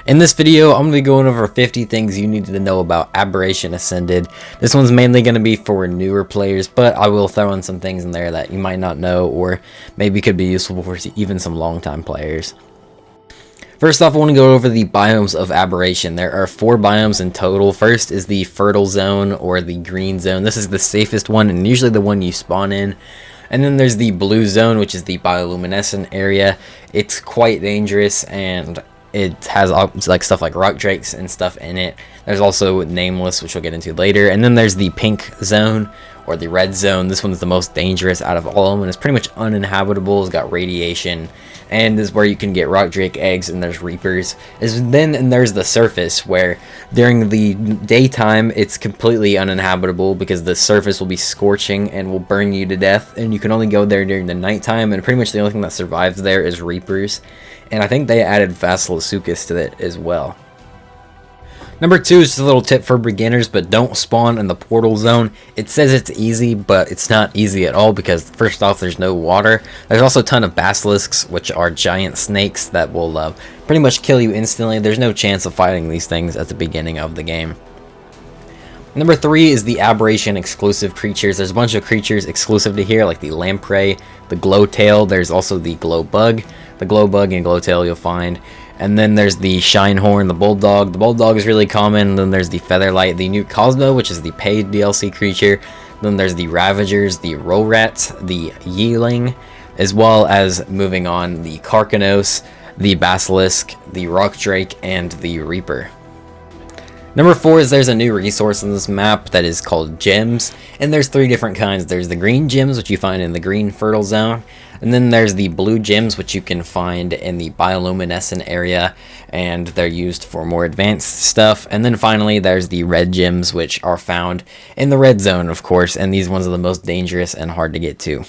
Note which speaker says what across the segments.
Speaker 1: In this video, I'm going to be going over 50 things you need to know about Aberration Ascended. This one's mainly going to be for newer players, but I will throw in some things in there that you might not know or maybe could be useful for even some long-time players. First off, I want to go over the biomes of Aberration. There are 4 biomes in total. First is the Fertile Zone or the Green Zone. This is the safest one and usually the one you spawn in. And then there's the Blue Zone, which is the bioluminescent area. It's quite dangerous and it has like stuff like rock drakes and stuff in it. There's also Nameless, which we'll get into later. And then there's the Pink Zone or the Red Zone. This one's the most dangerous out of all of them, and it's pretty much uninhabitable. It's got radiation, and this is where you can get rock drake eggs, and there's reapers. Then there's the surface, where during the daytime it's completely uninhabitable because the surface will be scorching and will burn you to death, and you can only go there during the nighttime, and pretty much the only thing that survives there is reapers. And I think they added Vasilasuchus to it as well. Number 2 is just a little tip for beginners, but don't spawn in the portal zone. It says it's easy, but it's not easy at all because first off, there's no water. There's also a ton of basilisks, which are giant snakes that will pretty much kill you instantly. There's no chance of fighting these things at the beginning of the game. Number 3 is the Aberration exclusive creatures. There's a bunch of creatures exclusive to here, like the lamprey, the glowtail. There's also the glowbug. The glowbug and glowtail you'll find. And then there's the Shinehorn, the Bulldog. The Bulldog is really common. And then there's the Featherlight, the Newt Cosmo, which is the paid DLC creature. Then there's the Ravagers, the Rolrat, the Yeeling, as well as moving on the Karkanos, the Basilisk, the Rock Drake, and the Reaper. Number 4 is there's a new resource in this map that is called gems, and there's 3 different kinds. There's the green gems, which you find in the green fertile zone, and then there's the blue gems, which you can find in the bioluminescent area, and they're used for more advanced stuff. And then finally there's the red gems, which are found in the red zone, of course, and these ones are the most dangerous and hard to get to.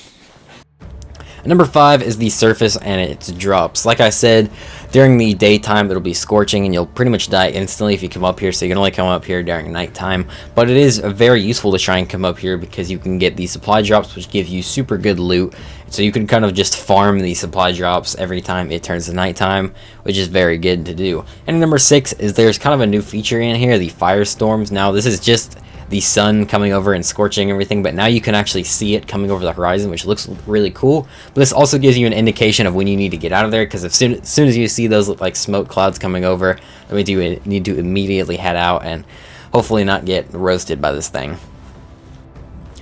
Speaker 1: Number 5 is the surface and its drops. Like I said, during the daytime it'll be scorching and you'll pretty much die instantly if you come up here, so you can only come up here during nighttime. But it is very useful to try and come up here because you can get the supply drops, which give you super good loot. So you can kind of just farm the supply drops every time it turns to nighttime, which is very good to do. And number 6 is there's kind of a new feature in here, the firestorms. Now this is just the sun coming over and scorching everything, but now you can actually see it coming over the horizon, which looks really cool. But this also gives you an indication of when you need to get out of there, because as soon as you see those like smoke clouds coming over, that means you need to immediately head out and hopefully not get roasted by this thing.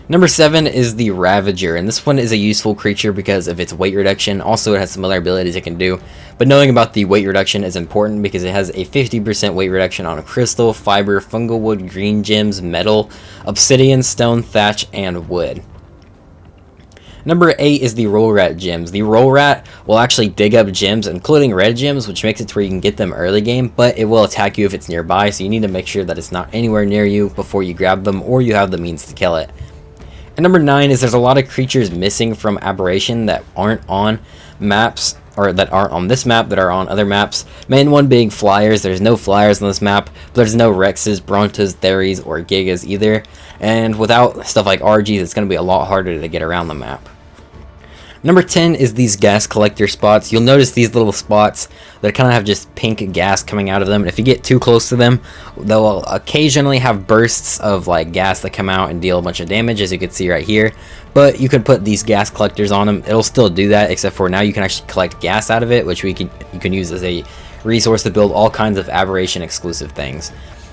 Speaker 1: Number 7 is the Ravager, and this one is a useful creature because of its weight reduction. Also, it has some other abilities it can do, but knowing about the weight reduction is important because it has a 50% weight reduction on crystal, fiber, fungal wood, green gems, metal, obsidian, stone, thatch, and wood. Number 8 is the Rolrat gems. The Rolrat will actually dig up gems, including red gems, which makes it to where you can get them early game, but it will attack you if it's nearby, so you need to make sure that it's not anywhere near you before you grab them or you have the means to kill it. And number 9 is there's a lot of creatures missing from Aberration that aren't on maps, or that aren't on this map, that are on other maps. Main one being flyers. There's no flyers on this map, but there's no Rexes, Brontas, Theries, or Gigas either. And without stuff like RGs, it's going to be a lot harder to get around the map. Number 10 is these gas collector spots. You'll notice these little spots that kind of have just pink gas coming out of them. And if you get too close to them, they'll occasionally have bursts of like gas that come out and deal a bunch of damage, as you can see right here. But you can put these gas collectors on them. It'll still do that, except for now you can actually collect gas out of it, which you can use as a resource to build all kinds of Aberration exclusive things.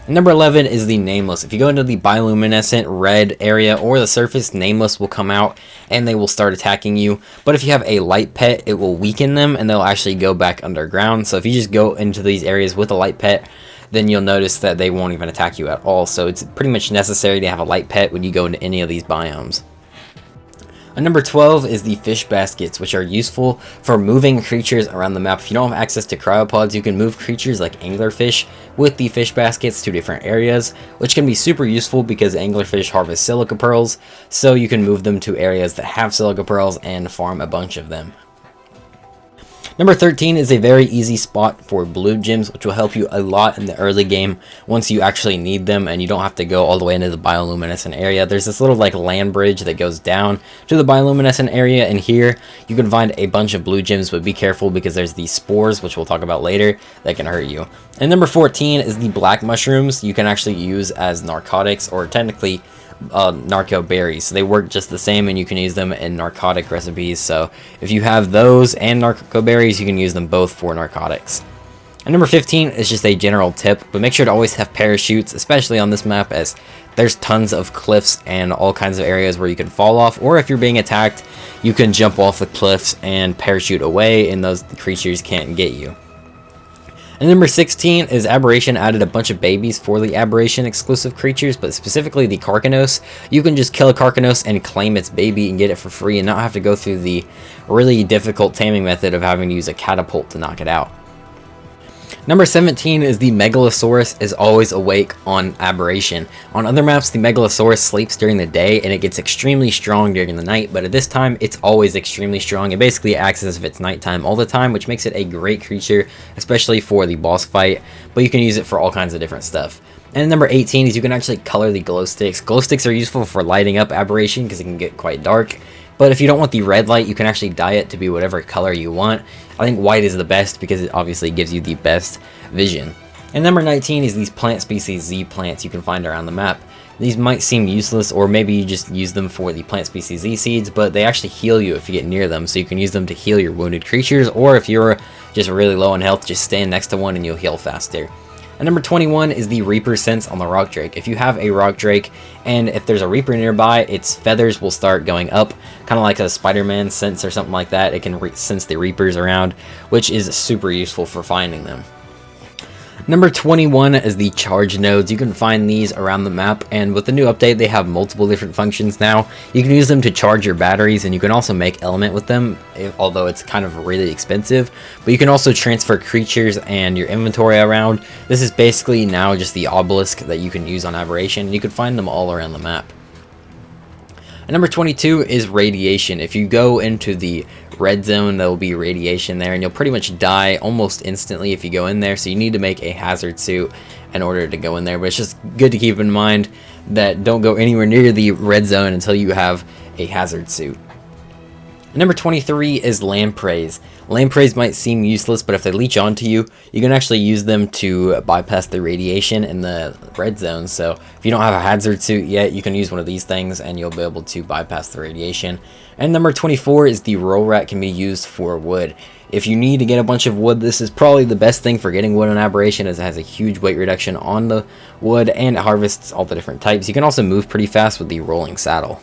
Speaker 1: Number 11 is the Nameless. If you go into the bioluminescent red area or the surface, Nameless will come out and they will start attacking you. But if you have a light pet, it will weaken them and they'll actually go back underground. So if you just go into these areas with a light pet, then you'll notice that they won't even attack you at all. So it's pretty much necessary to have a light pet when you go into any of these biomes. And number 12 is the fish baskets, which are useful for moving creatures around the map. If you don't have access to cryopods, you can move creatures like anglerfish with the fish baskets to different areas, which can be super useful because anglerfish harvest silica pearls, so you can move them to areas that have silica pearls and farm a bunch of them. Number 13 is a very easy spot for blue gems, which will help you a lot in the early game once you actually need them and you don't have to go all the way into the bioluminescent area. There's this little like land bridge that goes down to the bioluminescent area, and here you can find a bunch of blue gems, but be careful because there's these spores, which we'll talk about later, that can hurt you. And number 14 is the black mushrooms. You can actually use as narcotics, or technically narco berries. So they work just the same, and you can use them in narcotic recipes. So if you have those and narco berries, you can use them both for narcotics. And number 15 is just a general tip, but make sure to always have parachutes, especially on this map, as there's tons of cliffs and all kinds of areas where you can fall off, or if you're being attacked, you can jump off the cliffs and parachute away, and those creatures can't get you. And number 16 is Aberration added a bunch of babies for the Aberration exclusive creatures, but specifically the Carcanos. You can just kill a Carcanos and claim its baby and get it for free and not have to go through the really difficult taming method of having to use a catapult to knock it out. Number 17 is the Megalosaurus is always awake on Aberration. On other maps, the Megalosaurus sleeps during the day and it gets extremely strong during the night, but at this time, it's always extremely strong. It basically acts as if it's nighttime all the time, which makes it a great creature, especially for the boss fight, but you can use it for all kinds of different stuff. And number 18 is you can actually color the glow sticks. Glow sticks are useful for lighting up Aberration because it can get quite dark. But if you don't want the red light, you can actually dye it to be whatever color you want. I think white is the best because it obviously gives you the best vision. And number 19 is these plant species Z plants you can find around the map. These might seem useless, or maybe you just use them for the plant species Z seeds, but they actually heal you if you get near them. So you can use them to heal your wounded creatures, or if you're just really low on health, just stand next to one and you'll heal faster. And number 21 is the Reaper sense on the Rock Drake. If you have a Rock Drake and if there's a Reaper nearby, its feathers will start going up, kind of like a Spider-Man sense or something like that. It can sense the Reapers around, which is super useful for finding them. Number 21 is the charge nodes. You can find these around the map, and with the new update they have multiple different functions now. You can use them to charge your batteries, and you can also make element with them, although it's kind of really expensive. But you can also transfer creatures and your inventory around. This is basically now just the obelisk that you can use on Aberration. You can find them all around the map. And number 22 is radiation. If you go into the red zone, there will be radiation there, and you'll pretty much die almost instantly if you go in there, so you need to make a hazard suit in order to go in there. But it's just good to keep in mind that don't go anywhere near the red zone until you have a hazard suit. Number 23 is Lampreys. Lampreys might seem useless, but if they leech onto you, you can actually use them to bypass the radiation in the red zone. So if you don't have a hazard suit yet, you can use one of these things and you'll be able to bypass the radiation. And number 24 is the Roll Rat, can be used for wood. If you need to get a bunch of wood, this is probably the best thing for getting wood on Aberration, as it has a huge weight reduction on the wood and it harvests all the different types. You can also move pretty fast with the rolling saddle.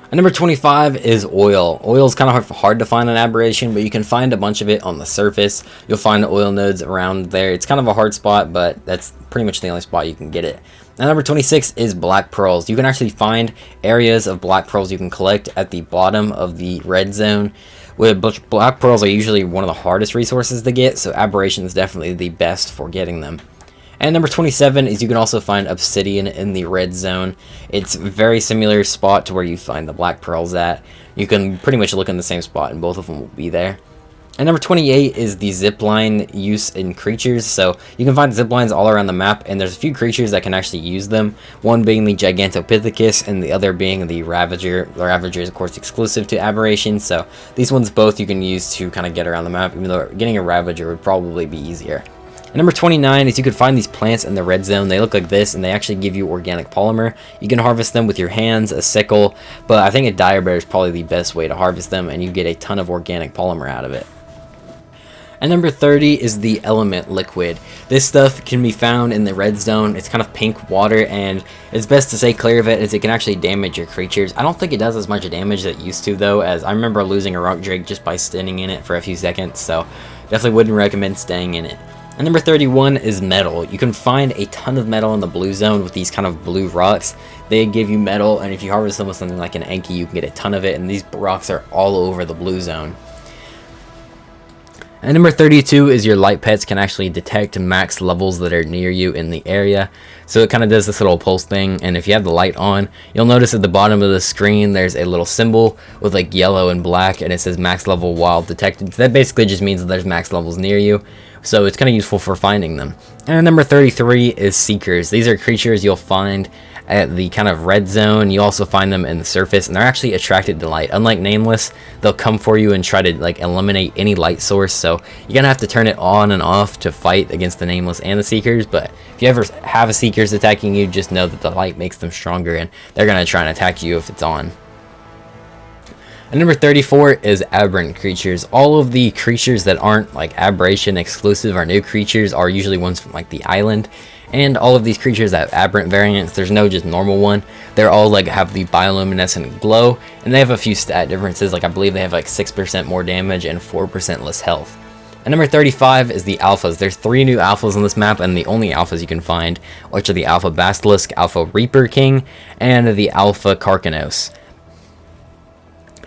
Speaker 1: And number 25 is oil. Oil is kind of hard to find on Aberration, but you can find a bunch of it on the surface. You'll find oil nodes around there. It's kind of a hard spot, but that's pretty much the only spot you can get it. Now number 26 is black pearls. You can actually find areas of black pearls you can collect at the bottom of the red zone. Black pearls are usually one of the hardest resources to get, so Aberration is definitely the best for getting them. And number 27 is you can also find obsidian in the red zone. It's a very similar spot to where you find the black pearls at. You can pretty much look in the same spot and both of them will be there. And number 28 is the zipline use in creatures. So you can find ziplines all around the map, and there's a few creatures that can actually use them. One being the Gigantopithecus and the other being the Ravager. The Ravager is of course exclusive to Aberration, so these ones both you can use to kind of get around the map, even though getting a Ravager would probably be easier. And number 29 is you can find these plants in the red zone. They look like this, and they actually give you organic polymer. You can harvest them with your hands, a sickle, but I think a dire bear is probably the best way to harvest them, and you get a ton of organic polymer out of it. And number 30 is the element liquid. This stuff can be found in the red zone. It's kind of pink water, and it's best to stay clear of it as it can actually damage your creatures. I don't think it does as much damage as it used to though, as I remember losing a rock drake just by standing in it for a few seconds, so definitely wouldn't recommend staying in it. And number 31 is metal. You can find a ton of metal in the blue zone with these kind of blue rocks. They give you metal, and if you harvest them with something like an Enki, you can get a ton of it, and these rocks are all over the blue zone. And number 32 is your light pets can actually detect max levels that are near you in the area. So it kind of does this little pulse thing, and if you have the light on, you'll notice at the bottom of the screen there's a little symbol with like yellow and black, and it says max level while detected. So that basically just means that there's max levels near you. So it's kind of useful for finding them. And number 33 is Seekers. These are creatures you'll find at the kind of red zone. You also find them in the surface, and they're actually attracted to light. Unlike Nameless, they'll come for you and try to like eliminate any light source, so you're gonna have to turn it on and off to fight against the Nameless and the Seekers. But if you ever have a Seekers attacking you, just know that the light makes them stronger, and they're gonna try and attack you if it's on. And number 34 is Aberrant creatures. All of the creatures that aren't like Aberration exclusive or new creatures are usually ones from like the island. And all of these creatures have Aberrant variants. There's no just normal one. They're all like have the bioluminescent glow, and they have a few stat differences. Like I believe they have like 6% more damage and 4% less health. And number 35 is the alphas. There's 3 new alphas on this map, and the only alphas you can find, which are the Alpha Basilisk, Alpha Reaper King, and the Alpha Carcanos.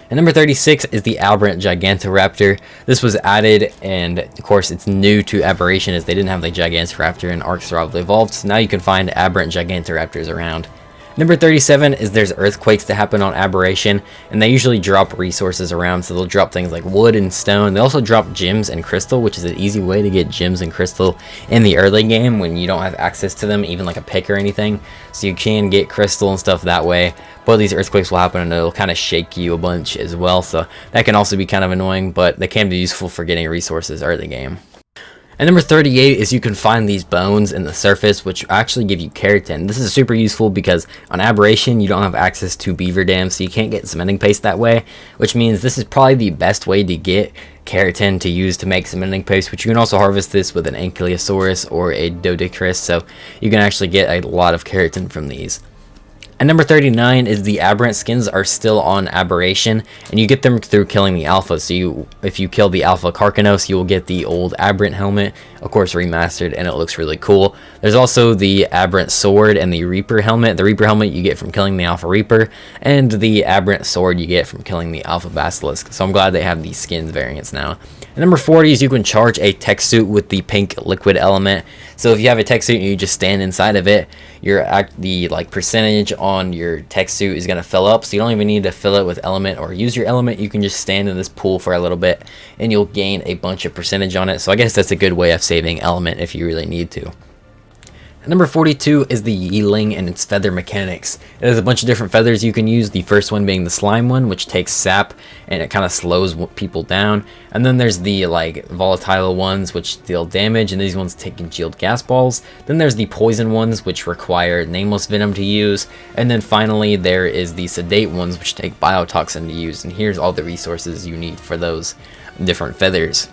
Speaker 1: And number 36 is the Aberrant Gigantoraptor. This was added, and of course it's new to Aberration as they didn't have the Gigantoraptor in Ark Survival Evolved, so now you can find Aberrant Gigantoraptors around. Number 37 is there's earthquakes that happen on Aberration, and they usually drop resources around, so they'll drop things like wood and stone. They also drop gems and crystal, which is an easy way to get gems and crystal in the early game when you don't have access to them, even like a pick or anything. So you can get crystal and stuff that way, but these earthquakes will happen and it'll kind of shake you a bunch as well, so that can also be kind of annoying, but they can be useful for getting resources early game. And number 38 is you can find these bones in the surface, which actually give you keratin. This is super useful because on Aberration you don't have access to beaver dams, so you can't get cementing paste that way, which means this is probably the best way to get keratin to use to make cementing paste, but you can also harvest this with an Ankylosaurus or a Doedicurus, so you can actually get a lot of keratin from these. And number 39 is the Aberrant skins are still on Aberration, and you get them through killing the Alpha. So if you kill the Alpha Carcanos, you will get the old Aberrant helmet, of course remastered, and it looks really cool. There's also the Aberrant sword and the Reaper helmet. The Reaper helmet you get from killing the Alpha Reaper, and the Aberrant sword you get from killing the Alpha Basilisk. So I'm glad they have these skins variants now. And number 40 is you can charge a tech suit with the pink liquid element. So if you have a tech suit and you just stand inside of it, the percentage on your tech suit is going to fill up, so you don't even need to fill it with element or use your element. You can just stand in this pool for a little bit and you'll gain a bunch of percentage on it. So I guess that's a good way of saving element if you really need to. Number 42 is the Yeeling and its feather mechanics. There's a bunch of different feathers you can use, the first one being the slime one, which takes sap and it kind of slows people down. And then there's the volatile ones, which deal damage, and these ones take congealed gas balls. Then there's the poison ones, which require nameless venom to use. And then finally there is the sedate ones, which take biotoxin to use. And here's all the resources you need for those different feathers.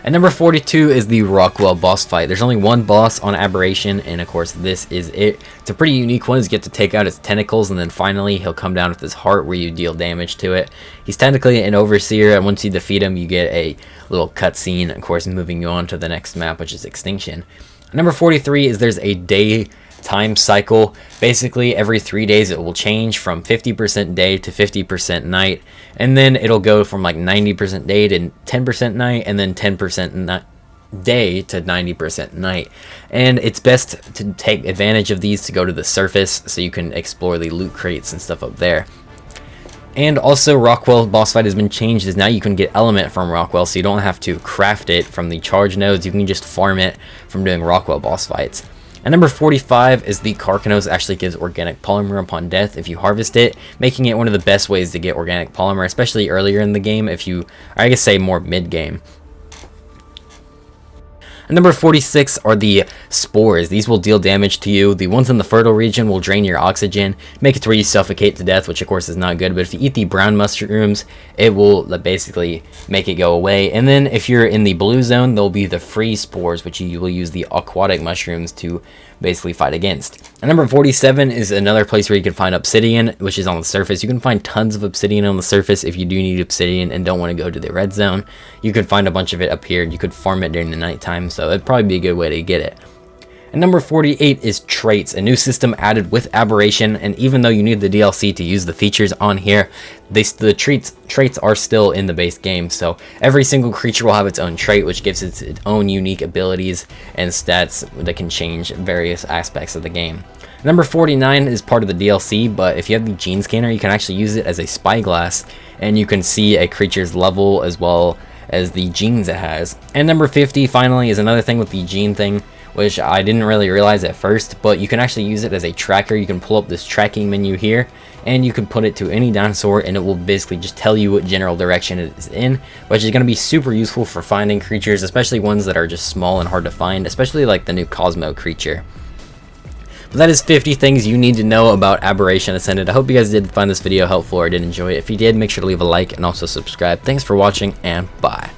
Speaker 1: And number 42 is the Rockwell boss fight. There's only one boss on Aberration, and of course this is it. It's a pretty unique one. You get to take out its tentacles, and then finally he'll come down with his heart where you deal damage to it. He's technically an overseer, and once you defeat him you get a little cutscene, of course moving you on to the next map, which is Extinction. Number 43 is there's a day time cycle. Basically every 3 days it will change from 50% day to 50% night, and then it'll go from like 90% day to 10% night, and then 10% day to 90% night. And it's best to take advantage of these to go to the surface so you can explore the loot crates and stuff up there. And also Rockwell boss fight has been changed, as now you can get element from Rockwell, so you don't have to craft it from the charge nodes. You can just farm it from doing Rockwell boss fights. And number 45 is the Carcanos actually gives organic polymer upon death if you harvest it, making it one of the best ways to get organic polymer, especially earlier in the game, if you, I guess say more mid-game. And number 46 are the spores. These will deal damage to you. The ones in the fertile region will drain your oxygen, make it to where you suffocate to death, which of course is not good. But if you eat the brown mushrooms, it will basically make it go away. And then if you're in the blue zone, there'll be the free spores, which you will use the aquatic mushrooms to basically fight against. And number 47 is another place where you can find obsidian, which is on the surface. You can find tons of obsidian on the surface if you do need obsidian and don't want to go to the red zone. You could find a bunch of it up here. You could farm it during the nighttime, so it'd probably be a good way to get it. And number 48 is traits, a new system added with Aberration, and even though you need the DLC to use the features on here, the traits are still in the base game. So every single creature will have its own trait, which gives it its own unique abilities and stats that can change various aspects of the game. Number 49 is part of the DLC, but if you have the gene scanner, you can actually use it as a spyglass, and you can see a creature's level as well as the genes it has. And number 50 finally is another thing with the gene thing, which I didn't really realize at first, but you can actually use it as a tracker. You can pull up this tracking menu here, and you can put it to any dinosaur, and it will basically just tell you what general direction it is in, which is going to be super useful for finding creatures, especially ones that are just small and hard to find, especially like the new Cosmo creature. But that is 50 things you need to know about Aberration Ascended. I hope you guys did find this video helpful or did enjoy it. If you did, make sure to leave a like and also subscribe. Thanks for watching, and bye.